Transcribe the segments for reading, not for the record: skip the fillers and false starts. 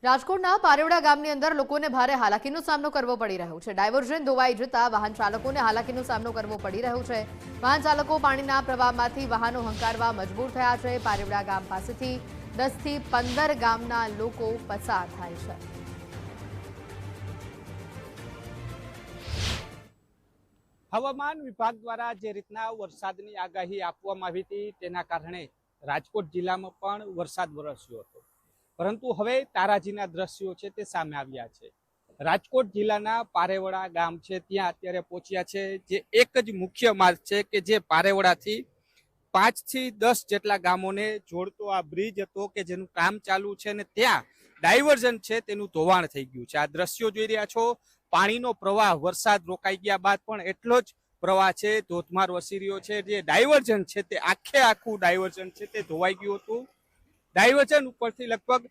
રાજકોટના પારેવડા ગામની અંદર લોકોને ભારે હાલાકીનો સામનો કરવો પડી રહ્યો છે। ડાયવર્ઝન ધોવાઈ જતા વાહન ચાલકોને હાલાકીનો સામનો કરવો પડી રહ્યો છે। વાહન ચાલકો પાણીના પ્રવાહમાંથી વાહનો હંકારવા મજબૂર થયા છે। પારેવડા ગામ પાસેથી 10 થી 15 ગામના લોકો પસાર થાય છે। હવામાન વિભાગ દ્વારા જે રીતના વરસાદની આગાહી આપવામાં આવી હતી તેના કારણે રાજકોટ જિલ્લામાં પણ વરસાદ વરસ્યો હતો, પરંતુ હવે તારાજીના દ્રશ્યો છે તે સામે આવ્યા છે। રાજકોટ જિલ્લાના પારેવડા ગામ છે ત્યાં અત્યારે પહોંચ્યા છે, જે એક જ મુખ્ય માર્ગ છે કે જે પારેવડાથી 5 થી 10 જેટલા ગામોને જોડતો આ બ્રિજ હતો કે જેનું કામ ચાલુ છે અને ત્યાં ડાયવર્ઝન છે તેનું ધોવાણ થઈ ગયું છે। આ દ્રશ્યો જોઈ રહ્યા છો, પાણીનો પ્રવાહ વરસાદ રોકાઈ ગયા બાદ પણ એટલો જ પ્રવાહ છે, ધોધમાર વરસી રહ્યો છે। જે ડાયવર્ઝન છે તે આખું ડાયવર્ઝન છે તે ધોવાઈ ગયું હતું। ડાયવર્ઝન ઉપરથી લગભગ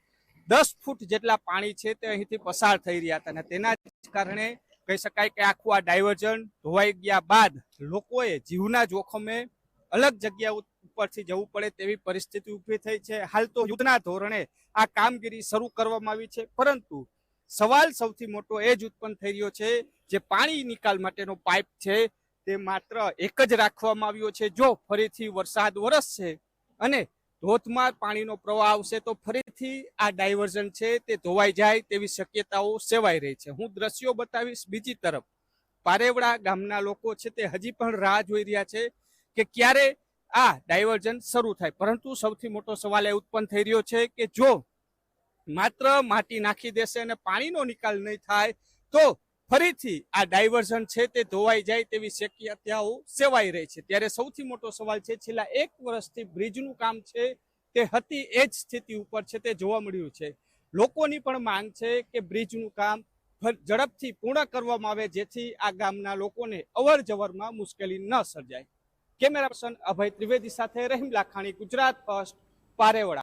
10 ફૂટ જેટલા પાણી છે તે અહીંથી પસાર થઈ રહ્યા હતા અને તેના કારણે કહી શકાય કે આખું આ ડાયવર્ઝન ધોવાઈ ગયા બાદ લોકોએ જીવના જોખમે અલગ જગ્યા ઉપરથી જવું પડે તેવી પરિસ્થિતિ ઊભી થઈ છે। હાલ તો યુદ્ધના ધોરણે આ કામગીરી શરૂ કરવામાં આવી છે, પરંતુ સવાલ સૌથી મોટો એ જ ઉત્પન્ન થઈ રહ્યો છે, જે પાણી નિકાલ માટેનો પાઇપ છે તે માત્ર એક જ રાખવામાં આવ્યો છે। જો ફરીથી વરસાદ વરસશે અને ધોધમાર પાણીનો પ્રવાહ આવશે તો ફરીથી આ ડાયવર્ઝન છે તે ધોવાઈ જાય તેવી શક્યતાઓ સેવાઈ રહી છે। હું દ્રશ્યો બતાવીશ। બીજી તરફ પારેવડા ગામના લોકો છે તે હજી પણ રાહ જોઈ રહ્યા છે કે ક્યારે આ ડાયવર્ઝન શરૂ થાય, પરંતુ સૌથી મોટો સવાલ એ ઉત્પન્ન થઈ રહ્યો છે કે જો માત્ર માટી નાખી દેશે અને પાણીનો નિકાલ નહીં થાય તો ફરીથી આ ડાયવર્ઝન છે તે ધોવાઈ જાય તેવી શક્યતાઓ સેવાઈ રહી છે। ત્યારે સૌથી મોટો સવાલ છે, છેલ્લા 1 વર્ષથી બ્રિજનું કામ છે તે હતી એ જ સ્થિતિ ઉપર છે તે જોવા મળ્યું છે। લોકોની પણ માંગ છે કે બ્રિજનું કામ ઝડપથી પૂર્ણ કરવામાં આવે, જેથી આ ગામના લોકોને અવર જવરમાં મુશ્કેલી ન સર્જાય। કેમેરા પર્સન અભય ત્રિવેદી સાથે રહીમ લાખાણી, ગુજરાત ફર્સ્ટ, પારેવડા।